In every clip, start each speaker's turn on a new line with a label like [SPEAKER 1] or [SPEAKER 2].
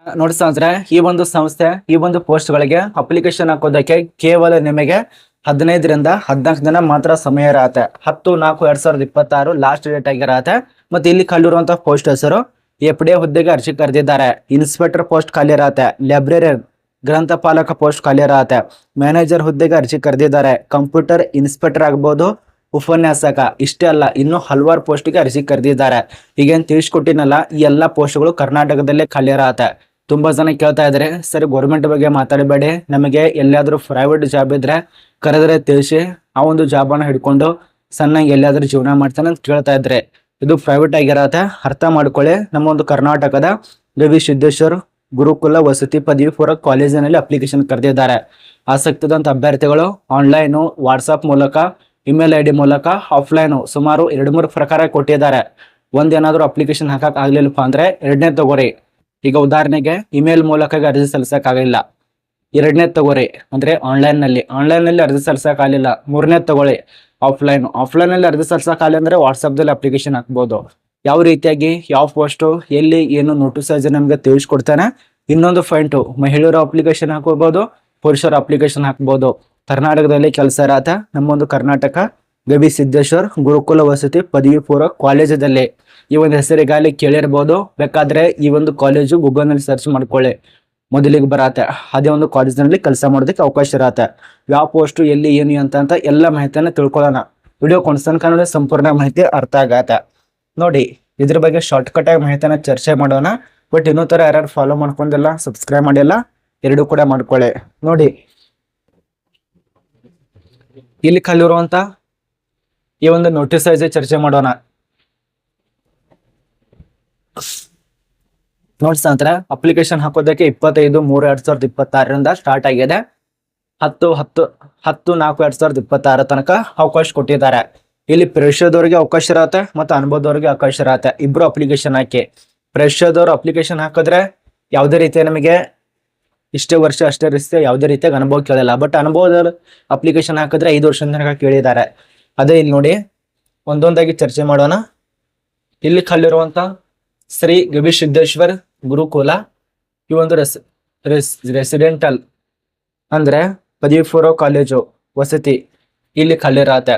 [SPEAKER 1] ನೋಡಿ ಸ್ನೇಹಿತರೆ, ಈ ಒಂದು ಸಂಸ್ಥೆ ಈ ಒಂದು ಪೋಸ್ಟ್ ಗಳಿಗೆ ಅಪ್ಲಿಕೇಶನ್ ಹಾಕೋದಕ್ಕೆ ಕೇವಲ ನಿಮಗೆ 15ರಿಂದ 14 ದಿನ ಮಾತ್ರ ಸಮಯ ಇರತ್ತೆ. 10/4/2026 ಲಾಸ್ಟ್ ಡೇಟ್ ಆಗಿರತ್ತೆ. ಮತ್ತೆ ಇಲ್ಲಿ ಖಾಲಿರುವಂತಹ ಪೋಸ್ಟ್ ಹೆಸರು ಎಫ್ಡಿ ಹುದ್ದೆಗೆ ಅರ್ಜಿ ಕರೆದಿದ್ದಾರೆ. ಇನ್ಸ್ಪೆಕ್ಟರ್ ಪೋಸ್ಟ್ ಖಾಲಿ ಇರತ್ತೆ, ಲೈಬ್ರರಿಯನ್ ಗ್ರಂಥಪಾಲಕ ಪೋಸ್ಟ್ ಖಾಲಿ ಇರತ್ತೆ, ಮ್ಯಾನೇಜರ್ ಹುದ್ದೆಗೆ ಅರ್ಜಿ ಕರೆದಿದ್ದಾರೆ, ಕಂಪ್ಯೂಟರ್ ಇನ್ಸ್ಪೆಕ್ಟರ್ ಆಗ್ಬೋದು, ಉಪನ್ಯಾಸಕ. ಇಷ್ಟೇ ಅಲ್ಲ, ಇನ್ನು ಹಲವಾರು ಪೋಸ್ಟ್ಗೆ ಅರ್ಜಿ ಕರೆದಿದ್ದಾರೆ. ಈಗೇನು ತಿಳಿಸ್ಕೊಟ್ಟಿನಲ್ಲ, ಈ ಎಲ್ಲಾ ಪೋಸ್ಟ್ಗಳು ಕರ್ನಾಟಕದಲ್ಲೇ ಖಾಲಿ ಇರತ್ತೆ. ತುಂಬಾ ಜನ ಕೇಳ್ತಾ ಇದ್ರೆ, ಸರಿ ಗೌರ್ಮೆಂಟ್ ಬಗ್ಗೆ ಮಾತಾಡಬೇಡಿ, ನಮಗೆ ಎಲ್ಲಾದ್ರೂ ಪ್ರೈವೇಟ್ ಜಾಬ್ ಇದ್ರೆ ಕರೆದ್ರೆ ತಿಳಿಸಿ, ಆ ಒಂದು ಜಾಬ್ ಅನ್ನ ಹಿಡ್ಕೊಂಡು ಸಣ್ಣಗೆ ಎಲ್ಲಾದ್ರೂ ಜೀವನ ಮಾಡ್ತಾನೆ ಅಂತ ಕೇಳ್ತಾ ಇದ್ರೆ. ಇದು ಪ್ರೈವೇಟ್ ಆಗಿರತ್ತೆ, ಅರ್ಥ ಮಾಡ್ಕೊಳ್ಳಿ. ನಮ್ಮ ಒಂದು ಕರ್ನಾಟಕದ ಗವಿ ಸಿದ್ದೇಶ್ವರ್ ಗುರುಕುಲ ವಸತಿ ಪದವಿ ಪೂರ್ವ ಕಾಲೇಜಿನಲ್ಲಿ ಅಪ್ಲಿಕೇಶನ್ ಕರೆದಿದ್ದಾರೆ. ಆಸಕ್ತಿದಂತ ಅಭ್ಯರ್ಥಿಗಳು ಆನ್ಲೈನು, ವಾಟ್ಸಪ್ ಮೂಲಕ, ಇಮೇಲ್ ಐಡಿ ಮೂಲಕ, ಆಫ್ಲೈನು ಸುಮಾರು 2-3 ಪ್ರಕಾರ ಕೊಟ್ಟಿದ್ದಾರೆ. ಒಂದೇನಾದ್ರೂ ಅಪ್ಲಿಕೇಶನ್ ಹಾಕಕ್ ಆಗ್ಲಿಲ್ಲಪ್ಪ ಅಂದ್ರೆ ಎರಡನೇ ತಗೋರಿ. ಈಗ ಉದಾಹರಣೆಗೆ ಇಮೇಲ್ ಮೂಲಕ ಅರ್ಜಿ ಸಲ್ಲಿಸಕ್ ಆಗಲಿಲ್ಲ, ಎರಡನೇ ತಗೋರಿ ಅಂದ್ರೆ ಆನ್ಲೈನ್ ನಲ್ಲಿ ಅರ್ಜಿ ಸಲ್ಲಿಸಕ್ ಆಗಲಿಲ್ಲ, ಮೂರನೇ ತಗೊಳ್ಳಿ ಆಫ್ಲೈನ್ ನಲ್ಲಿ ಅರ್ಜಿ ಸಲ್ಲಿಸಕ್ ಆಗಲಿ ಅಂದ್ರೆ ವಾಟ್ಸಪ್ ದಲ್ಲಿ ಅಪ್ಲಿಕೇಶನ್ ಹಾಕ್ಬೋದು. ಯಾವ ರೀತಿಯಾಗಿ ಯಾವ ಪೋಸ್ಟ್ ಎಲ್ಲಿ ಏನು ನೋಟಿಸ್ ನಮ್ಗೆ ತಿಳಿಸ್ಕೊಡ್ತಾನೆ. ಇನ್ನೊಂದು ಪಾಯಿಂಟ್, ಮಹಿಳೆಯರ ಅಪ್ಲಿಕೇಶನ್ ಹಾಕೋಬಹುದು, ಪುರುಷರ ಅಪ್ಲಿಕೇಶನ್ ಹಾಕ್ಬೋದು. ಕರ್ನಾಟಕದಲ್ಲಿ ಕೆಲಸ ಇರತ್ತೆ. ನಮ್ಮೊಂದು ಕರ್ನಾಟಕ ಗವಿ ಸಿದ್ದೇಶ್ವರ್ ಗುರುಕುಲ ವಸತಿ ಪದವಿ ಪೂರ್ವ ಕಾಲೇಜದಲ್ಲಿ ಈ ಒಂದು ಹೆಸರಿಗಾಲಿ ಕೇಳಿರ್ಬೋದು. ಬೇಕಾದ್ರೆ ಈ ಒಂದು ಕಾಲೇಜು ಗೂಗಲ್ ನಲ್ಲಿ ಸರ್ಚ್ ಮಾಡ್ಕೊಳ್ಳಿ, ಮೊದಲಿಗೆ ಬರತ್ತೆ. ಅದೇ ಒಂದು ಕಾಲೇಜಿನಲ್ಲಿ ಕೆಲಸ ಮಾಡೋದಕ್ಕೆ ಅವಕಾಶ ಇರತ್ತೆ. ಯಾವ ಪೋಸ್ಟ್ ಎಲ್ಲಿ ಏನು ಅಂತ ಎಲ್ಲ ಮಾಹಿತಿಯನ್ನ ತಿಳ್ಕೊಳ್ಳೋಣ. ವಿಡಿಯೋ ಕೊನೆತನಕ ನೋಡಿ, ಸಂಪೂರ್ಣ ಮಾಹಿತಿ ಅರ್ಥ ಆಗತ್ತೆ. ನೋಡಿ, ಇದ್ರ ಬಗ್ಗೆ ಶಾರ್ಟ್ ಕಟ್ ಆಗಿ ಮಾಹಿತಿಯನ್ನ ಚರ್ಚೆ ಮಾಡೋಣ. ಬಟ್ ಇನ್ನೂ ತರ ಯಾರು ಫಾಲೋ ಮಾಡ್ಕೊಂಡಿಲ್ಲ, ಸಬ್ಸ್ಕ್ರೈಬ್ ಮಾಡಿಲ್ಲ, ಎರಡೂ ಕೂಡ ಮಾಡ್ಕೊಳ್ಳಿ. ನೋಡಿ, ಇಲ್ಲಿ ಕಲ್ಲಿರುವಂತ ಈ ಒಂದು ನೋಟಿಸ್ ಚರ್ಚೆ ಮಾಡೋಣ. ನೋಡಿ ಸ್ನೇಹಿತರೆ, ಅಪ್ಲಿಕೇಶನ್ ಹಾಕೋದಕ್ಕೆ 25/3/2026 ಸ್ಟಾರ್ಟ್ ಆಗಿದೆ. 10/4/2026 ತನಕ ಅವಕಾಶ ಕೊಟ್ಟಿದ್ದಾರೆ. ಇಲ್ಲಿ ಫ್ರೆಶರ್ದವ್ರಿಗೆ ಅವಕಾಶ ಇರತ್ತೆ ಮತ್ತು ಅನುಭವದವ್ರಿಗೆ ಅವಕಾಶ ಇರತ್ತೆ. ಇಬ್ರು ಅಪ್ಲಿಕೇಶನ್ ಹಾಕಿ. ಫ್ರೆಶರ್ದವ್ರು ಅಪ್ಲಿಕೇಶನ್ ಹಾಕಿದ್ರೆ ಯಾವುದೇ ರೀತಿಯ ನಮಗೆ ಇಷ್ಟೇ ವರ್ಷ ಅಷ್ಟೇ ರೀತಿಯ ಯಾವುದೇ ರೀತಿಯಾಗಿ ಅನುಭವ ಕೇಳಿಲ್ಲ. ಬಟ್ ಅನುಭವದವ್ರು ಅಪ್ಲಿಕೇಶನ್ ಹಾಕಿದ್ರೆ 5 ವರ್ಷದ ತನಕ ಕೇಳಿದ್ದಾರೆ. ಅದೇ ಇಲ್ಲಿ ನೋಡಿ, ಒಂದೊಂದಾಗಿ ಚರ್ಚೆ ಮಾಡೋಣ. ಇಲ್ಲಿ ಕಲ್ಲಿರುವಂತ ಶ್ರೀ ಗವಿ ಸಿದ್ದೇಶ್ವರ್ ಗುರುಕುಲ ಈ ಒಂದು ರೆಸಿಡೆಂಟಲ್ ಅಂದ್ರೆ ಪದವಿ ಪೂರ್ವ ಕಾಲೇಜು ವಸತಿ ಇಲ್ಲಿ ಖಾಲಿ ಇರತ್ತೆ.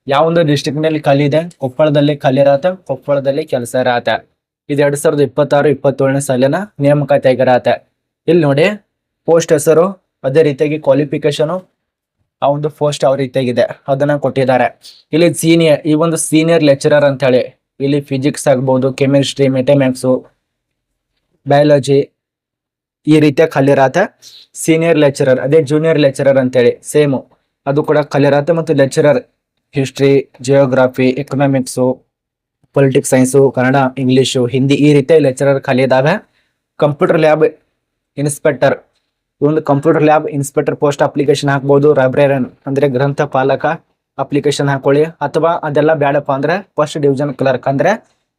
[SPEAKER 1] ಯಾವ ಒಂದು ಡಿಸ್ಟ್ರಿಕ್ಟ್ ನಲ್ಲಿ ಖಾಲಿ ಇದೆ? ಕೊಪ್ಪಳದಲ್ಲಿ ಖಾಲಿ ಇರತ್ತೆ. ಕೊಪ್ಪಳದಲ್ಲಿ ಕೆಲಸ ಇರತ್ತೆ. ಇದು 2026-27ನೇ ಸಾಲಿನ ನೇಮಕಾತಿ ಆಗಿರತ್ತೆ. ಇಲ್ಲಿ ನೋಡಿ, ಪೋಸ್ಟ್ ಹೆಸರು, ಅದೇ ರೀತಿಯಾಗಿ ಕ್ವಾಲಿಫಿಕೇಶನ್, ಆ ಒಂದು ಪೋಸ್ಟ್ ಯಾವ ರೀತಿಯಾಗಿದೆ ಅದನ್ನ ಕೊಟ್ಟಿದ್ದಾರೆ. ಇಲ್ಲಿ ಸೀನಿಯರ್ ಲೆಕ್ಚರರ್ ಅಂತ ಹೇಳಿ, ಇಲ್ಲಿ ಫಿಸಿಕ್ಸ್ ಆಗ್ಬಹುದು, ಕೆಮಿಸ್ಟ್ರಿ, ಮೆಥಮೆಟಿಕ್ಸ್, ಬಯಾಲಜಿ ಈ ರೀತಿಯ ಖಾಲಿ ಇರತ್ತೆ. ಸೀನಿಯರ್ ಲೆಕ್ಚರರ್, ಅದೇ ಜೂನಿಯರ್ ಲೆಕ್ಚರರ್ ಅಂತೇಳಿ ಸೇಮ್ ಅದು ಕೂಡ ಖಾಲಿ ಇರತ್ತೆ. ಮತ್ತು lecturer history, geography, economics, politics science, Kannada, English, Hindi ಈ ರೀತಿಯ ಲೆಕ್ಚರರ್ ಖಾಲಿ ಇದಾವೆ. ಕಂಪ್ಯೂಟರ್ ಲ್ಯಾಬ್ ಇನ್ಸ್ಪೆಕ್ಟರ್, ಒಂದು computer lab inspector post application ಹಾಕ್ಬೋದು. ಲೈಬ್ರರಿಯನ್ ಅಂದ್ರೆ ಗ್ರಂಥಪಾಲಕ ಅಪ್ಲಿಕೇಶನ್ ಹಾಕೊಳ್ಳಿ. ಅಥವಾ ಅದೆಲ್ಲ ಬೇಡಪ್ಪ ಅಂದ್ರೆ ಫಸ್ಟ್ ಡಿವಿಷನ್ ಕ್ಲರ್ಕ್ ಅಂದ್ರೆ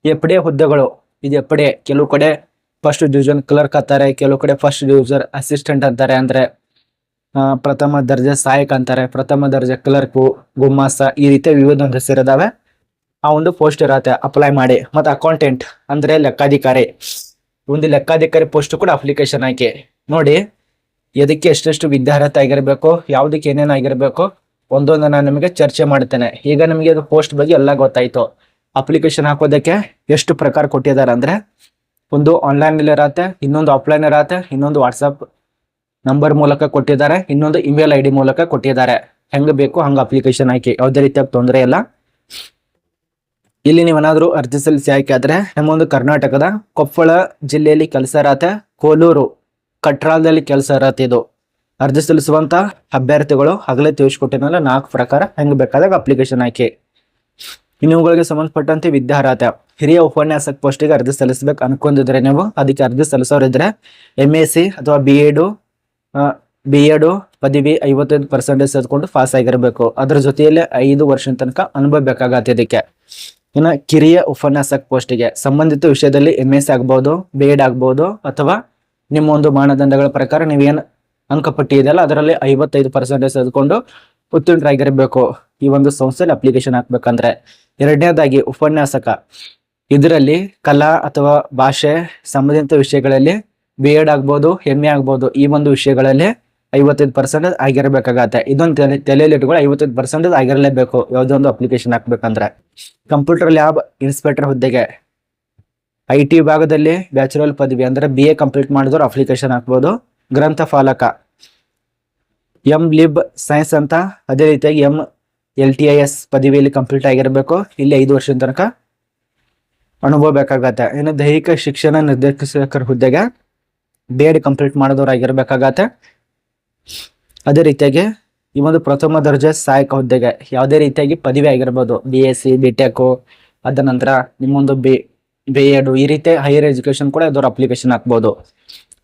[SPEAKER 1] ಎಫ್ಡಿ ಹುದ್ದೆಗಳು. ಇದು ಎಫ್ಡಿ, ಕೆಲವು ಕಡೆ ಫಸ್ಟ್ ಡಿವಿಷನ್ ಕ್ಲರ್ಕ್ ಅಂತಾರೆ, ಕೆಲವು ಕಡೆ ಫಸ್ಟ್ ಡಿವಿಷನ್ ಅಸಿಸ್ಟೆಂಟ್ ಅಂತಾರೆ, ಅಂದ್ರೆ ಪ್ರಥಮ ದರ್ಜೆ ಸಹಾಯಕ ಅಂತಾರೆ, ಪ್ರಥಮ ದರ್ಜೆ ಕ್ಲರ್ಕು, ಗುಮ್ಮಾಸ ಈ ರೀತಿಯ ವಿವಿಧ ಒಂದು ಹೆಸರಿದಾವೆ. ಆ ಒಂದು ಪೋಸ್ಟ್ ಇರತ್ತೆ, ಅಪ್ಲೈ ಮಾಡಿ. ಮತ್ತು ಅಕೌಂಟೆಂಟ್ ಅಂದ್ರೆ ಲೆಕ್ಕಾಧಿಕಾರಿ, ಒಂದು ಲೆಕ್ಕಾಧಿಕಾರಿ ಪೋಸ್ಟ್ ಕೂಡ ಅಪ್ಲಿಕೇಶನ್ ಹಾಕಿ. ನೋಡಿ, ಎದಕ್ಕೆ ಎಷ್ಟೆಷ್ಟು ವಿದ್ಯಾರ್ಹತೆ ಆಗಿರ್ಬೇಕು, ಯಾವ್ದಕ್ಕೆ ಏನೇನು ಆಗಿರ್ಬೇಕು ಒಂದೊಂದು ನಾನು ನಿಮಗೆ ಚರ್ಚೆ ಮಾಡ್ತೇನೆ. ಈಗ ನಿಮಗೆ ಅದು ಪೋಸ್ಟ್ ಬಗ್ಗೆ ಎಲ್ಲ ಗೊತ್ತಾಯ್ತು. ಅಪ್ಲಿಕೇಶನ್ ಹಾಕೋದಕ್ಕೆ ಎಷ್ಟು ಪ್ರಕಾರ ಕೊಟ್ಟಿದ್ದಾರೆ ಅಂದ್ರೆ, ಒಂದು ಆನ್ಲೈನ್ ಇರತ್ತೆ, ಇನ್ನೊಂದು ಆಫ್ಲೈನ್ ಇರತ್ತೆ, ಇನ್ನೊಂದು ವಾಟ್ಸಪ್ ನಂಬರ್ ಮೂಲಕ ಕೊಟ್ಟಿದ್ದಾರೆ, ಇನ್ನೊಂದು ಇಮೇಲ್ ಐಡಿ ಮೂಲಕ ಕೊಟ್ಟಿದ್ದಾರೆ. ಹೆಂಗ್ ಬೇಕು ಹಂಗ ಅಪ್ಲಿಕೇಶನ್ ಹಾಕಿ, ಯಾವುದೇ ರೀತಿಯಾಗಿ ತೊಂದರೆ ಇಲ್ಲ. ಇಲ್ಲಿ ನೀವೇನಾದ್ರೂ ಅರ್ಜಿ ಸಲ್ಲಿಸಿ ಆಯ್ಕೆ ಆದ್ರೆ ನಮ್ಮೊಂದು ಕರ್ನಾಟಕದ ಕೊಪ್ಪಳ ಜಿಲ್ಲೆಯಲ್ಲಿ ಕೆಲಸ ಇರತ್ತೆ, ಕೋಲೂರು ಕಟ್ರಾಲದಲ್ಲಿ ಕೆಲಸ ಇರತ್ತೆ. ಇದು ಅರ್ಜಿ ಸಲ್ಲಿಸುವಂತ ಅಭ್ಯರ್ಥಿಗಳು ಆಗಲೇ ತಿಳಿಸ್ಕೊಟ್ಟಿನಲ್ಲ 4 ಪ್ರಕಾರ ಹೆಂಗ್ ಬೇಕಾದಾಗ ಅಪ್ಲಿಕೇಶನ್ ಹಾಕಿ. ಇನ್ನುಗಳಿಗೆ ಸಂಬಂಧಪಟ್ಟಂತೆ ವಿದ್ಯಾರ್ಹತೆ, ಹಿರಿಯ ಉಪನ್ಯಾಸಕ ಪೋಸ್ಟಿಗೆ ಅರ್ಜಿ ಸಲ್ಲಿಸಬೇಕು ಅನ್ಕೊಂಡಿದ್ರೆ ನೀವು, ಅದಕ್ಕೆ ಅರ್ಜಿ ಸಲ್ಲಿಸೋರಿದ್ರೆ MSc ಅಥವಾ ಬಿ ಎಡ್ ಪದವಿ 55% ಸೇರ್ಕೊಂಡು ಪಾಸ್ ಆಗಿರ್ಬೇಕು. ಅದ್ರ ಜೊತೆಯಲ್ಲಿ 5 ವರ್ಷದ ತನಕ ಅನುಭವ ಬೇಕಾಗತ್ತೆ ಇದಕ್ಕೆ. ಇನ್ನು ಕಿರಿಯ ಉಪನ್ಯಾಸಕ ಪೋಸ್ಟಿಗೆ ಸಂಬಂಧಿತ ವಿಷಯದಲ್ಲಿ MSc ಆಗ್ಬಹುದು, BEd ಆಗ್ಬಹುದು, ಅಥವಾ ನಿಮ್ಮ ಒಂದು ಮಾನದಂಡಗಳ ಪ್ರಕಾರ ನೀವೇನು ಅಂಕಪಟ್ಟಿ ಇದೆಯಲ್ಲ ಅದರಲ್ಲಿ 55% ಸೇರಿಕೊಂಡು ಉತ್ತೀರ್ಣರಾಗಿರ್ಬೇಕು ಈ ಒಂದು ಸಂಸ್ಥೆಯಲ್ಲಿ ಅಪ್ಲಿಕೇಶನ್ ಹಾಕ್ಬೇಕಂದ್ರೆ. ಎರಡನೇದಾಗಿ ಉಪನ್ಯಾಸಕ, ಇದರಲ್ಲಿ ಕಲಾ ಅಥವಾ ಭಾಷೆ ಸಂಬಂಧಿತ ವಿಷಯಗಳಲ್ಲಿ B.Ed ಆಗ್ಬೋದು, MA ಆಗ್ಬೋದು, ಈ ಒಂದು ವಿಷಯಗಳಲ್ಲಿ 55% ಆಗಿರಬೇಕಾಗತ್ತೆ. ಇದೊಂದು ತಲೆಯಲ್ಲಿ ಇಟ್ಕೊಳ್ಳಿ, 55% ಆಗಿರಲೇಬೇಕು ಯಾವುದೇ ಒಂದು ಅಪ್ಲಿಕೇಶನ್ ಹಾಕ್ಬೇಕಂದ್ರೆ. ಕಂಪ್ಯೂಟರ್ ಲ್ಯಾಬ್ ಇನ್ಸ್ಪೆಕ್ಟರ್ ಹುದ್ದೆಗೆ IT ವಿಭಾಗದಲ್ಲಿ ಬ್ಯಾಚುಲರ್ ಪದವಿ ಅಂದ್ರೆ BA ಕಂಪ್ಲೀಟ್ ಮಾಡಿದವರು ಅಪ್ಲಿಕೇಶನ್ ಹಾಕ್ಬೋದು. ಗ್ರಂಥಪಾಲಕ MLib ಸೈನ್ಸ್ ಅಂತ, ಅದೇ ರೀತಿಯಾಗಿ MLTIS ಪದವಿಯಲ್ಲಿ ಕಂಪ್ಲೀಟ್ ಆಗಿರಬೇಕು. ಇಲ್ಲಿ 5 ವರ್ಷದ ತನಕ ಅನುಭವ ಬೇಕಾಗತ್ತೆ. ಇನ್ನು ದೈಹಿಕ ಶಿಕ್ಷಣ ನಿರ್ದೇಶಕರ ಹುದ್ದೆಗೆ B.Ed ಕಂಪ್ಲೀಟ್ ಮಾಡಿದವರು ಆಗಿರ್ಬೇಕಾಗತ್ತೆ. ಅದೇ ರೀತಿಯಾಗಿ ಈ ಒಂದು ಪ್ರಥಮ ದರ್ಜೆ ಸಹಾಯಕ ಹುದ್ದೆಗೆ ಯಾವುದೇ ರೀತಿಯಾಗಿ ಪದವಿ ಆಗಿರ್ಬೋದು, BSc B.Tech, ಅದ ನಂತರ ನಿಮ್ಮೊಂದು B.Ed, ಈ ರೀತಿ ಹೈಯರ್ ಎಜುಕೇಶನ್ ಕೂಡ ಇದರ ಅಪ್ಲಿಕೇಶನ್ ಹಾಕ್ಬೋದು.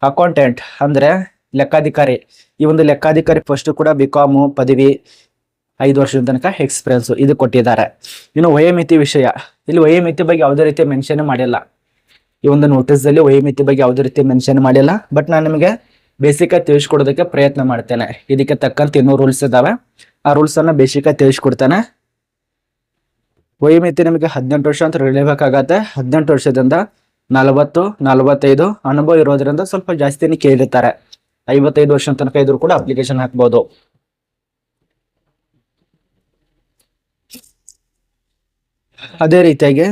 [SPEAKER 1] ಅಕೌಂಟೆಂಟ್ ಅಂದ್ರೆ ಲೆಕ್ಕಾಧಿಕಾರಿ, ಈ ಒಂದು ಲೆಕ್ಕಾಧಿಕಾರಿ ಫಸ್ಟ್ ಕೂಡ B.Com ಪದವಿ 5 ವರ್ಷದ ತನಕ ಎಕ್ಸ್ಪೀರಿಯನ್ಸ್ ಇದು ಕೊಟ್ಟಿದ್ದಾರೆ. ಇನ್ನು ವಯೋಮಿತಿ ವಿಷಯ, ಇಲ್ಲಿ ವಯೋಮಿತಿ ಬಗ್ಗೆ ಯಾವುದೇ ರೀತಿ ಮೆನ್ಷನ್ ಮಾಡಿಲ್ಲ. ಈ ಒಂದು ನೋಟಿಸ್ ಅಲ್ಲಿ ವಯೋಮಿತಿ ಬಗ್ಗೆ ಯಾವುದೇ ರೀತಿ ಮೆನ್ಷನ್ ಮಾಡಿಲ್ಲ. ಬಟ್ ನಾನು ನಿಮಗೆ ಬೇಸಿಕ್ ಆಗಿ ತಿಳಿಸ್ಕೊಡೋದಕ್ಕೆ ಪ್ರಯತ್ನ ಮಾಡ್ತೇನೆ. ಇದಕ್ಕೆ ತಕ್ಕಂತೆ ಇನ್ನೂ ರೂಲ್ಸ್ ಇದಾವೆ, ಆ ರೂಲ್ಸ್ ಅನ್ನ ಬೇಸಿಕ್ ಆಗಿ ತಿಳಿಸ್ಕೊಡ್ತೇನೆ. ವಯೋಮಿತಿ ನಿಮಗೆ 18 ವರ್ಷ ಅಂತ ಇರಲೇಬೇಕಾಗತ್ತೆ. 18 ವರ್ಷದಿಂದ 40, 45 ಅನುಭವ ಇರೋದ್ರಿಂದ ಸ್ವಲ್ಪ ಜಾಸ್ತಿನೇ ಕೇಳಿರ್ತಾರೆ. 55 ವರ್ಷ ತನಕ ಇದ್ರು ಕೂಡ ಅಪ್ಲಿಕೇಶನ್ ಹಾಕ್ಬೋದು. ಅದೇ ರೀತಿಯಾಗಿ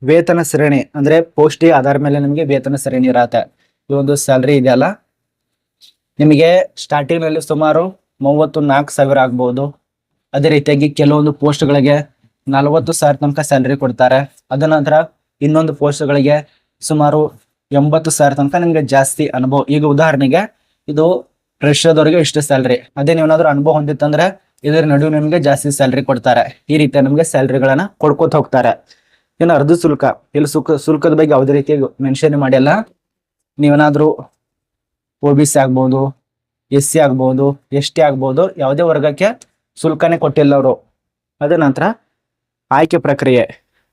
[SPEAKER 1] ವೇತನ ಶ್ರೇಣಿ ಅಂದ್ರೆ ಪೋಸ್ಟಿ ಆಧಾರ ಮೇಲೆ ನಿಮಗೆ ವೇತನ ಶ್ರೇಣಿ ಇರತ್ತೆ. ಈ ಒಂದು ಸ್ಯಾಲ್ರಿ ಇದೆಯಲ್ಲ, ನಿಮಗೆ ಸ್ಟಾರ್ಟಿಂಗ್ ನಲ್ಲಿ ಸುಮಾರು 34,000 ಆಗ್ಬಹುದು. ಅದೇ ರೀತಿಯಾಗಿ ಕೆಲವೊಂದು ಪೋಸ್ಟ್ಗಳಿಗೆ 40,000 ತನಕ ಸ್ಯಾಲ್ರಿ ಕೊಡ್ತಾರೆ. ಅದ ನಂತರ ಇನ್ನೊಂದು ಪೋಸ್ಟ್ಗಳಿಗೆ ಸುಮಾರು 80,000 ತನಕ ನಿಮ್ಗೆ ಜಾಸ್ತಿ ಅನುಭವ. ಈಗ ಉದಾಹರಣೆಗೆ ಇದು ಫ್ರೆಶರ್ದವರಿಗೆ ಇಷ್ಟು ಸ್ಯಾಲ್ರಿ, ಅದೇ ನೀವೇನಾದ್ರೂ ಅನುಭವ ಹೊಂದಿತ್ತಂದ್ರೆ ಇದರ ನಡುವೆ ನಿಮ್ಗೆ ಜಾಸ್ತಿ ಸ್ಯಾಲ್ರಿ ಕೊಡ್ತಾರೆ. ಈ ರೀತಿ ನಮ್ಗೆ ಸ್ಯಾಲ್ರಿಗಳನ್ನ ಕೊಡ್ಕೋತ ಹೋಗ್ತಾರೆ. ಇನ್ನು ಅರ್ಧ ಶುಲ್ಕ, ಇಲ್ಲಿ ಶುಲ್ಕದ ಬಗ್ಗೆ ಯಾವುದೇ ರೀತಿ ಮೆನ್ಷನ್ ಮಾಡಿಲ್ಲ. ನೀವೇನಾದ್ರೂ OBC ಆಗ್ಬೋದು, SC ಆಗ್ಬೋದು, ST ಆಗ್ಬೋದು, ಯಾವುದೇ ವರ್ಗಕ್ಕೆ ಶುಲ್ಕನೇ ಕೊಟ್ಟಿಲ್ಲ ಅವರು. ಅದ ನಂತರ ಆಯ್ಕೆ ಪ್ರಕ್ರಿಯೆ,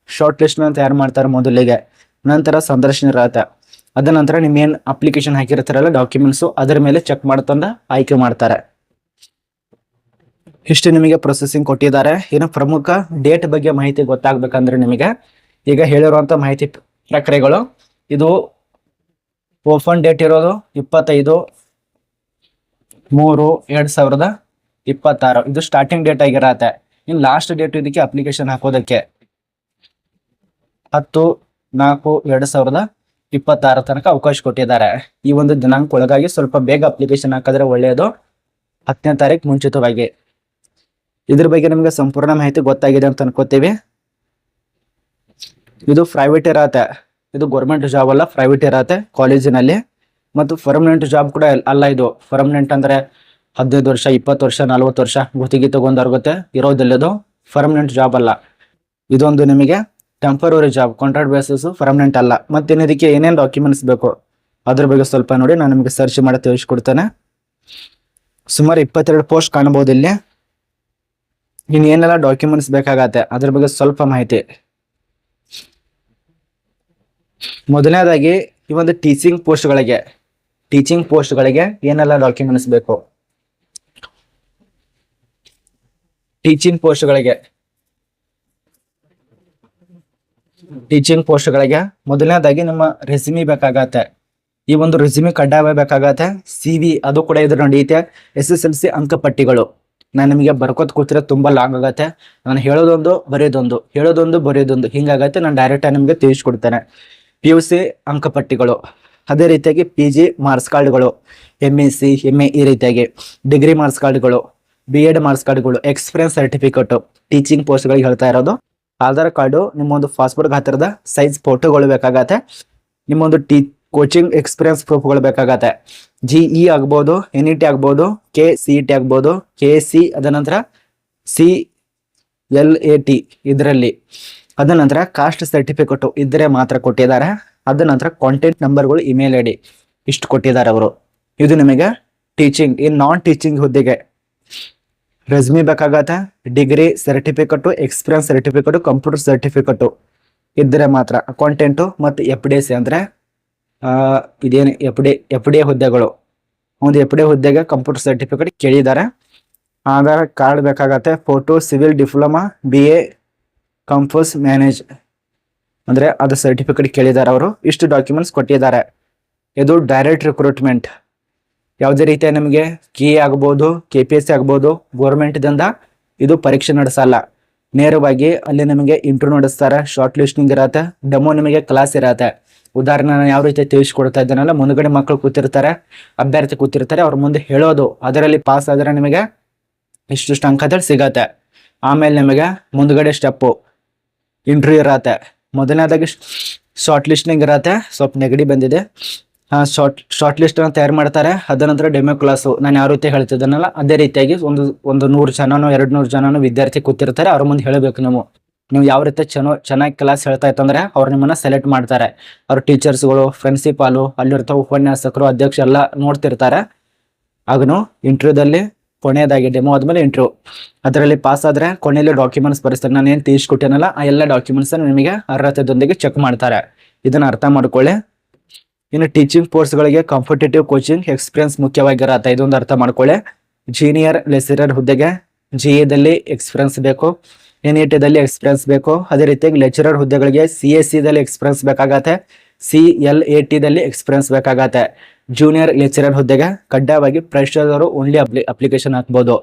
[SPEAKER 1] ಶಾರ್ಟ್ ಲಿಸ್ಟ್ ನ ತಯಾರು ಮಾಡ್ತಾರೆ ಮೊದಲಿಗೆ, ನಂತರ ಸಂದರ್ಶನ ಇರತ್ತೆ. ಅದ ನಂತರ ನಿಮ್ಗೇನ್ ಅಪ್ಲಿಕೇಶನ್ ಹಾಕಿರ್ತಾರಲ್ಲ ಡಾಕ್ಯುಮೆಂಟ್ಸ್, ಅದರ ಮೇಲೆ ಚೆಕ್ ಮಾಡ್ತಂದ ಆಯ್ಕೆ ಮಾಡ್ತಾರೆ. ಇಷ್ಟು ನಿಮಗೆ ಪ್ರೊಸೆಸಿಂಗ್ ಕೊಟ್ಟಿದ್ದಾರೆ. ಇನ್ನು ಪ್ರಮುಖ ಡೇಟ್ ಬಗ್ಗೆ ಮಾಹಿತಿ ಗೊತ್ತಾಗ್ಬೇಕಂದ್ರೆ ನಿಮಗೆ ಈಗ ಹೇಳಿರುವಂತ ಮಾಹಿತಿ ಪ್ರಕ್ರಿಯೆಗಳು, ಇದು ಓಪನ್ ಡೇಟ್ ಇರೋದು 25/3/2026, ಇದು ಸ್ಟಾರ್ಟಿಂಗ್ ಡೇಟ್ ಆಗಿರತ್ತೆ. ಇನ್ನು ಲಾಸ್ಟ್ ಡೇಟ್ ಇದಕ್ಕೆ ಅಪ್ಲಿಕೇಶನ್ ಹಾಕೋದಕ್ಕೆ 10/4/2026 ತನಕ ಅವಕಾಶ ಕೊಟ್ಟಿದ್ದಾರೆ. ಈ ಒಂದು ದಿನಾಂಕ ಒಳಗಾಗಿ ಸ್ವಲ್ಪ ಬೇಗ ಅಪ್ಲಿಕೇಶನ್ ಹಾಕಿದ್ರೆ ಒಳ್ಳೆಯದು, 10ನೇ ತಾರೀಕು ಮುಂಚಿತವಾಗಿ. ಇದ್ರ ಬಗ್ಗೆ ನಿಮ್ಗೆ ಸಂಪೂರ್ಣ ಮಾಹಿತಿ ಗೊತ್ತಾಗಿದೆ ಅಂತ ಅನ್ಕೋತೀವಿ. ಇದು ಪ್ರೈವೇಟ್ ಇರತ್ತೆ, ಇದು ಗೌರ್ಮೆಂಟ್ ಜಾಬ್ ಅಲ್ಲ, ಪ್ರೈವೇಟ್ ಇರತ್ತೆ ಕಾಲೇಜಿನಲ್ಲಿ. ಮತ್ತು ಪರ್ಮನೆಂಟ್ ಜಾಬ್ ಕೂಡ ಅಲ್ಲ. ಇದು ಪರ್ಮನೆಂಟ್ ಅಂದ್ರೆ 15 ವರ್ಷ, 20 ವರ್ಷ, 40 ವರ್ಷ ಗುತ್ತಿಗೆ ತಗೊಂಡಾರ್ಗುತ್ತೆ ಇರೋದಿಲ್ಲದು. ಪರ್ಮನೆಂಟ್ ಜಾಬ್ ಅಲ್ಲ, ಇದೊಂದು ನಿಮಗೆ temporary job, contract basis, permanent ಅಲ್ಲ. ಮತ್ತೆ ಇದಕ್ಕೆ ಏನೇನು ಡಾಕ್ಯುಮೆಂಟ್ಸ್ ಬೇಕು ಅದ್ರ ಬಗ್ಗೆ ಸ್ವಲ್ಪ ನೋಡಿ, ನಾನು ನಿಮಗೆ ಸರ್ಚ್ ಮಾಡಿ ತಿಳಿಸ್ಕೊಡ್ತೇನೆ. ಸುಮಾರು 22 ಪೋಸ್ಟ್ ಕಾಣಬಹುದು ಇಲ್ಲಿ. ಇನ್ನು ಏನೆಲ್ಲ ಡಾಕ್ಯುಮೆಂಟ್ಸ್ ಬೇಕಾಗತ್ತೆ ಅದ್ರ ಬಗ್ಗೆ ಸ್ವಲ್ಪ ಮಾಹಿತಿ. ಮೊದಲನೇದಾಗಿ ಈ ಒಂದು ಟೀಚಿಂಗ್ ಪೋಸ್ಟ್ಗಳಿಗೆ ಏನೆಲ್ಲ ಡಾಕ್ಯುಮೆಂಟ್ಸ್ ಬೇಕು. ಟೀಚಿಂಗ್ ಪೋಸ್ಟ್ಗಳಿಗೆ ಮೊದಲನೇದಾಗಿ ನಿಮ್ಮ ರೆಸ್ಯೂಮಿ ಬೇಕಾಗತ್ತೆ. ಈ ಒಂದು ರೆಸ್ಯೂಮಿ ಕಡ್ಡಾಯ ಬೇಕಾಗತ್ತೆ. CV ಅದು ಕೂಡ ಇದ್ರ ನಡೆಯುತ್ತೆ. SSLC ಅಂಕಪಟ್ಟಿಗಳು ನಾನು ನಿಮಗೆ ಬರ್ಕೋತ ಕೂತಿರೋ ತುಂಬಾ ಲಾಂಗ್ ಆಗತ್ತೆ. ನಾನು ಹೇಳೋದೊಂದು ಬರೆಯೋದೊಂದು ಹಿಂಗಾಗತ್ತೆ. ನಾನು ಡೈರೆಕ್ಟ್ ಆಗಿ ನಿಮಗೆ ತಿಳಿಸ್ಕೊಡ್ತೇನೆ. PUC ಅಂಕಪಟ್ಟಿಗಳು, ಅದೇ ರೀತಿಯಾಗಿ PG ಮಾರ್ಕ್ಸ್ ಕಾರ್ಡ್ಗಳು, MSc MA, ಈ ರೀತಿಯಾಗಿ ಡಿಗ್ರಿ ಮಾರ್ಕ್ಸ್ ಕಾರ್ಡ್ಗಳು, B.Ed ಮಾರ್ಕ್ಸ್ ಕಾರ್ಡ್ಗಳು, ಎಕ್ಸ್ಪೀರಿಯನ್ಸ್ ಸರ್ಟಿಫಿಕೇಟ್. ಟೀಚಿಂಗ್ ಪೋಸ್ಟ್ಗಳಿಗೆ ಹೇಳ್ತಾ ಇರೋದು. ಆಧಾರ್ ಕಾರ್ಡು, ನಿಮ್ಮೊಂದು ಪಾಸ್ಪೋರ್ಟ್ ಗಾತ್ರದ ಸೈಜ್ ಫೋಟೋಗಳು ಬೇಕಾಗತ್ತೆ. ನಿಮ್ಮೊಂದು ಕೋಚಿಂಗ್ ಎಕ್ಸ್ಪೀರಿಯನ್ಸ್ ಪ್ರೂಫ್ಗಳು ಬೇಕಾಗತ್ತೆ. GE ಆಗ್ಬೋದು, NET ಆಗ್ಬೋದು, KCET ಆಗ್ಬೋದು, KC, ಅದ ನಂತರ CLAT ಇದರಲ್ಲಿ. ಅದ ನಂತರ ಕಾಸ್ಟ್ ಸರ್ಟಿಫಿಕೇಟ್ ಇದ್ರೆ ಮಾತ್ರ ಕೊಟ್ಟಿದ್ದಾರೆ. ಅದ ನಂತರ ಕಾಂಟ್ಯಾಕ್ಟ್ ನಂಬರ್ಗಳು, ಇಮೇಲ್ ID ಇಷ್ಟು ಕೊಟ್ಟಿದ್ದಾರೆ ಅವರು. ಇದು ನಿಮಗೆ ಟೀಚಿಂಗ್. ಇನ್ ನಾನ್ ಟೀಚಿಂಗ್ ಹುದ್ದೆಗೆ ರೆಸ್ಯೂಮಿ ಬೇಕಾಗತ್ತೆ. Degree certificate, experience certificate, computer certificate ಇದ್ರೆ ಮಾತ್ರ. ಅಕೌಂಟೆಂಟು ಮತ್ತು FDC ಅಂದ್ರೆ ಇದೇನು FD ಹುದ್ದೆಗಳು, ಒಂದು FD ಹುದ್ದೆಗೆ ಕಂಪ್ಯೂಟರ್ ಸರ್ಟಿಫಿಕೇಟ್ ಕೇಳಿದ್ದಾರೆ. ಆಧಾರ್ ಕಾರ್ಡ್ ಬೇಕಾಗತ್ತೆ. Photo, civil diploma, BA compose manage ಅಂದ್ರೆ ಅದು ಸರ್ಟಿಫಿಕೇಟ್ ಕೇಳಿದ್ದಾರೆ ಅವರು. ಇಷ್ಟು ಡಾಕ್ಯುಮೆಂಟ್ಸ್ ಕೊಟ್ಟಿದ್ದಾರೆ. ಇದು ಡೈರೆಕ್ಟ್ ರಿಕ್ರೂಟ್ಮೆಂಟ್. ಯಾವುದೇ ರೀತಿಯ ನಮಗೆ ಕೆ ಆಗ್ಬೋದು, KPSC ಆಗ್ಬೋದು, ಗೋರ್ಮೆಂಟ್ದಿಂದ ಇದು ಪರೀಕ್ಷೆ ನಡೆಸಲ್ಲ. ನೇರವಾಗಿ ಅಲ್ಲಿ ನಮಗೆ ಇಂಟರ್ವ್ಯೂ ನಡೆಸ್ತಾರೆ, ಶಾರ್ಟ್ ಲಿಸ್ಟಿಂಗ್ ಇರತ್ತೆ, ಡೆಮೋ ನಿಮಗೆ ಕ್ಲಾಸ್ ಇರತ್ತೆ. ಉದಾಹರಣೆ ನಾನು ಯಾವ ರೀತಿ ತಿಳಿಸ್ಕೊಡ್ತಾ ಇದ್ದೇನಲ್ಲ, ಮುಂದ್ಗಡೆ ಮಕ್ಕಳು ಕೂತಿರ್ತಾರೆ, ಅಭ್ಯರ್ಥಿ ಕೂತಿರ್ತಾರೆ, ಅವ್ರ ಮುಂದೆ ಹೇಳೋದು, ಅದರಲ್ಲಿ ಪಾಸ್ ಆದರೆ ನಿಮಗೆ ಇಷ್ಟು ಅಂಕ ಅಂತೇಳಿ ಸಿಗತ್ತೆ. ಆಮೇಲೆ ನಿಮಗೆ ಮುಂದ್ಗಡೆ ಸ್ಟೆಪ್ಪು ಇಂಟರ್ವ್ಯೂ ಇರತ್ತೆ. ಮೊದಲನೇದಾಗಿ ಶಾರ್ಟ್ ಲಿಸ್ಟಿಂಗ್ ಇರತ್ತೆ, ಸ್ವಲ್ಪ ನೆಗಡಿ ಬಂದಿದೆ. ಶಾರ್ಟ್ ಲಿಸ್ಟ್ ಅನ್ನು ತಯಾರು ಮಾಡ್ತಾರೆ. ಅದ ನಂತರ ಡೆಮೋ ಕ್ಲಾಸು ನಾನು ಯಾವ ರೀತಿ ಹೇಳ್ತಿದ್ದೇನಲ್ಲ ಅದೇ ರೀತಿಯಾಗಿ ಒಂದು 100 ಜನನೋ 200 ಜನನೋ ವಿದ್ಯಾರ್ಥಿ ಕೂತಿರ್ತಾರೆ. ಅವ್ರ ಮುಂದೆ ಹೇಳಬೇಕು. ನೀವು ಯಾವ ರೀತಿ ಚೆನ್ನಾಗಿ ಕ್ಲಾಸ್ ಹೇಳ್ತಾ ಇತ್ತಂದ್ರೆ ಅವ್ರು ನಿಮ್ಮನ್ನ ಸೆಲೆಕ್ಟ್ ಮಾಡ್ತಾರೆ. ಅವ್ರ ಟೀಚರ್ಸ್ಗಳು, ಪ್ರಿನ್ಸಿಪಾಲು, ಅಲ್ಲಿರ್ತಾವ ಉಪನ್ಯಾಸಕರು, ಅಧ್ಯಕ್ಷ ಎಲ್ಲ ನೋಡ್ತಿರ್ತಾರೆ. ಆಗನು ಇಂಟರ್ವ್ಯೂದಲ್ಲಿ ಕೊನೆಯದಾಗಿ ಡೆಮೋ ಆದ್ಮೇಲೆ ಇಂಟರ್ವ್ಯೂ, ಅದರಲ್ಲಿ ಪಾಸ್ ಆದ್ರೆ ಕೊನೆಯಲ್ಲಿ ಡಾಕ್ಯುಮೆಂಟ್ಸ್ ಬರೆಸ್ತಾರೆ. ನಾನು ಏನು ತಿಳಿಸ್ಕೊಟ್ಟೇನಲ್ಲ ಆ ಎಲ್ಲ ಡಾಕ್ಯುಮೆಂಟ್ಸ್ ನಿಮಗೆ ಅರ್ಹತೆಯೊಂದಿಗೆ ಚೆಕ್ ಮಾಡ್ತಾರೆ. ಇದನ್ನ ಅರ್ಥ ಮಾಡ್ಕೊಳ್ಳಿ. ಇನ್ನು ಟೀಚಿಂಗ್ ಕೋರ್ಸ್ಗಳಿಗೆ ಕಾಂಪಿಟೇಟಿವ್ ಕೋಚಿಂಗ್ ಎಕ್ಸ್ಪೀರಿಯನ್ಸ್ ಮುಖ್ಯವಾಗಿರತ್ತೆ. ಇದೊಂದು ಅರ್ಥ ಮಾಡ್ಕೊಳ್ಳಿ. ಜೂನಿಯರ್ ಲೆಕ್ಚರರ್ ಹುದ್ದೆಗೆ GA ಎಕ್ಸ್ಪೀರಿಯನ್ಸ್ ಬೇಕು, NET ಎಕ್ಸ್ಪೀರಿಯನ್ಸ್ ಬೇಕು. ಅದೇ ರೀತಿಯಾಗಿ ಲೆಕ್ಚರರ್ ಹುದ್ದೆಗಳಿಗೆ CSE ಎಕ್ಸ್ಪೀರಿಯನ್ಸ್ ಬೇಕಾಗತ್ತೆ, CLAT ಎಕ್ಸ್ಪೀರಿಯನ್ಸ್ ಬೇಕಾಗತ್ತೆ. ಜೂನಿಯರ್ ಲೆಕ್ಚರರ್ ಹುದ್ದೆಗೆ ಕಡ್ಡಾಯವಾಗಿ ಫ್ರೆಶರ್ ಅವರು ಓನ್ಲಿ ಅಪ್ಲಿಕೇಶನ್ ಹಾಕ್ಬೋದು.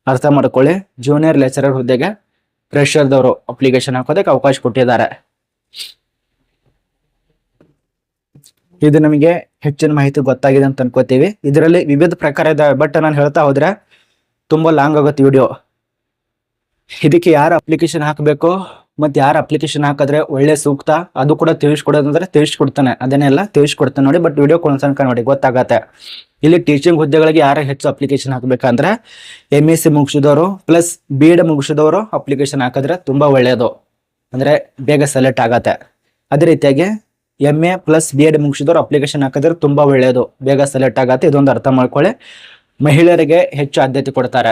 [SPEAKER 1] ಅರ್ಥ ಮಾಡ್ಕೊಳ್ಳಿ. ಜೂನಿಯರ್ ಲೆಕ್ಚರರ್ ಹುದ್ದೆಗೆ ಫ್ರೆಶರ್ದವರು ಅಪ್ಲಿಕೇಶನ್ ಹಾಕೋದಕ್ಕೆ ಅವಕಾಶ ಕೊಟ್ಟಿದ್ದಾರೆ. ಇದು ನಮಗೆ ಹೆಚ್ಚಿನ ಮಾಹಿತಿ ಗೊತ್ತಾಗಿದೆ ಅಂತ ಅನ್ಕೋತೀವಿ. ಇದರಲ್ಲಿ ವಿವಿಧ ಪ್ರಕಾರ ಇದಾವೆ, ಬಟ್ ನಾನು ಹೇಳ್ತಾ ಹೋದ್ರೆ ತುಂಬಾ ಲಾಂಗ್ ಆಗುತ್ತೆ ವಿಡಿಯೋ. ಇದಕ್ಕೆ ಯಾರು ಅಪ್ಲಿಕೇಶನ್ ಹಾಕಬೇಕು ಮತ್ತೆ ಯಾರು ಅಪ್ಲಿಕೇಶನ್ ಹಾಕಿದ್ರೆ ಒಳ್ಳೆ ಸೂಕ್ತ ಅದು ಕೂಡ ತಿಳಿಸ್ಕೊಡೋದಂದ್ರೆ ತಿಳಿಸ್ಕೊಡ್ತಾನೆ, ಅದನ್ನೆಲ್ಲ ತಿಳಿಸ್ಕೊಡ್ತಾನೆ ನೋಡಿ. ಬಟ್ ವಿಡಿಯೋ ಕೊನೆತನಕ ನೋಡಿ, ಗೊತ್ತಾಗತ್ತೆ. ಇಲ್ಲಿ ಟೀಚಿಂಗ್ ಹುದ್ದೆಗಳಿಗೆ ಯಾರು ಹೆಚ್ಚು ಅಪ್ಲಿಕೇಶನ್ ಹಾಕಬೇಕಂದ್ರೆ MSc ಮುಗಿಸಿದವರು ಪ್ಲಸ್ B.Ed ಮುಗಿಸಿದವರು ಅಪ್ಲಿಕೇಶನ್ ಹಾಕಿದ್ರೆ ತುಂಬಾ ಒಳ್ಳೆಯದು, ಅಂದ್ರೆ ಬೇಗ ಸೆಲೆಕ್ಟ್ ಆಗತ್ತೆ. ಅದೇ ರೀತಿಯಾಗಿ MA ಪ್ಲಸ್ B.Ed ಮುಗಿಸಿದವರು ಅಪ್ಲಿಕೇಶನ್ ಹಾಕಿದ್ರೆ ತುಂಬಾ ಒಳ್ಳೆಯದು, ಬೇಗ ಸೆಲೆಕ್ಟ್ ಆಗತ್ತೆ. ಇದೊಂದು ಅರ್ಥ ಮಾಡ್ಕೊಳ್ಳಿ. ಮಹಿಳೆಯರಿಗೆ ಹೆಚ್ಚು ಆದ್ಯತೆ ಕೊಡ್ತಾರೆ.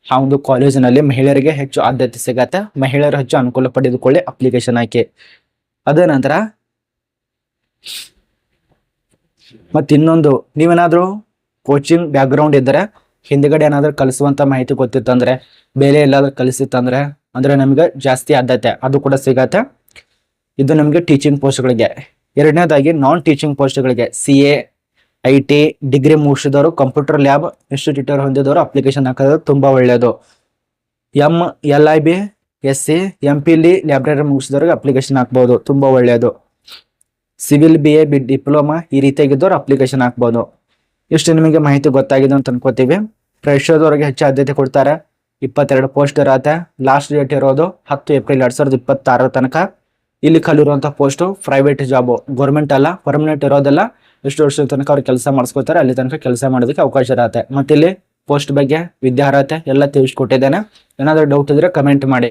[SPEAKER 1] ಆ ಒಂದು ಕಾಲೇಜಿನಲ್ಲಿ ಮಹಿಳೆಯರಿಗೆ ಹೆಚ್ಚು ಆದ್ಯತೆ ಸಿಗತ್ತೆ. ಮಹಿಳೆಯರು ಹೆಚ್ಚು ಅನುಕೂಲ ಪಡೆದುಕೊಳ್ಳಿ ಅಪ್ಲಿಕೇಶನ್ ಹಾಕಿ. ಅದ ನಂತರ ಮತ್ತೆ ಇನ್ನೊಂದು, ನೀವೇನಾದ್ರೂ ಕೋಚಿಂಗ್ ಬ್ಯಾಕ್ ಗ್ರೌಂಡ್ ಇದ್ದರೆ ಹಿಂದ್ಗಡೆ ಏನಾದ್ರೂ ಕಲಿಸುವಂತ ಮಾಹಿತಿ ಗೊತ್ತಿತ್ತಂದ್ರೆ, ಬೇರೆ ಎಲ್ಲಾದ್ರೂ ಕಲಿಸಿತ್ತಂದ್ರೆ ಅಂದ್ರೆ ನಮ್ಗೆ ಜಾಸ್ತಿ ಆದ್ಯತೆ ಅದು ಕೂಡ ಸಿಗತ್ತೆ. ಇದು ನಮ್ಗೆ ಟೀಚಿಂಗ್ ಪೋಸ್ಟ್ಗಳಿಗೆ. ಎರಡನೇದಾಗಿ ನಾನ್ ಟೀಚಿಂಗ್ ಪೋಸ್ಟ್ಗಳಿಗೆ CA, IT ಡಿಗ್ರಿ ಮುಗಿಸಿದವರು, ಕಂಪ್ಯೂಟರ್ ಲ್ಯಾಬ್ ಇನ್ಸ್ಟಿಟ್ಯೂಟರ್ ಹೊಂದಿದವರು ಅಪ್ಲಿಕೇಶನ್ ಹಾಕೋದು ತುಂಬಾ ಒಳ್ಳೆಯದು. LIB SC MPL ಲೈಬ್ರರಿ ಮುಗಿಸಿದವ್ರಿಗೆ ಅಪ್ಲಿಕೇಶನ್ ಹಾಕ್ಬೋದು, ತುಂಬಾ ಒಳ್ಳೆಯದು. ಸಿವಿಲ್ BA ಡಿಪ್ಲೊಮಾ ಈ ರೀತಿಯಾಗಿದ್ದವ್ರು ಅಪ್ಲಿಕೇಶನ್ ಹಾಕ್ಬೋದು. ಇಷ್ಟು ನಿಮಗೆ ಮಾಹಿತಿ ಗೊತ್ತಾಗಿದೆ ಅಂತ ಅನ್ಕೋತೀವಿ. ಫ್ರೆಶರ್ದವ್ರಿಗೆ ಹೆಚ್ಚು ಆದ್ಯತೆ ಕೊಡ್ತಾರೆ. 22 ಪೋಸ್ಟ್ ಇರತ್ತೆ. ಲಾಸ್ಟ್ ಡೇಟ್ ಇರೋದು 10 ಏಪ್ರಿಲ್ 2026 ತನಕ. ಇಲ್ಲಿ ಕಲಿರುವಂತ ಪೋಸ್ಟ್ ಪ್ರೈವೇಟ್ ಜಾಬ್, ಗೌರ್ಮೆಂಟ್ ಅಲ್ಲ, ಪರ್ಮನೆಂಟ್ ಇರೋದಲ್ಲ. ಎಷ್ಟು ವರ್ಷದ ತನಕ ಅವ್ರು ಕೆಲಸ ಮಾಡಿಸ್ಕೋತಾರೆ, ಅಲ್ಲಿ ತನಕ ಕೆಲಸ ಮಾಡೋದಕ್ಕೆ ಅವಕಾಶ ಇರತ್ತೆ. ಮತ್ತೆ ಇಲ್ಲಿ ಪೋಸ್ಟ್ ಬಗ್ಗೆ ವಿದ್ಯಾರ್ಹತೆ ಎಲ್ಲ ತಿಳಿಸ್ಕೊಟ್ಟಿದ್ದೇನೆ. ಏನಾದರೂ ಡೌಟ್ ಇದ್ರೆ ಕಮೆಂಟ್ ಮಾಡಿ.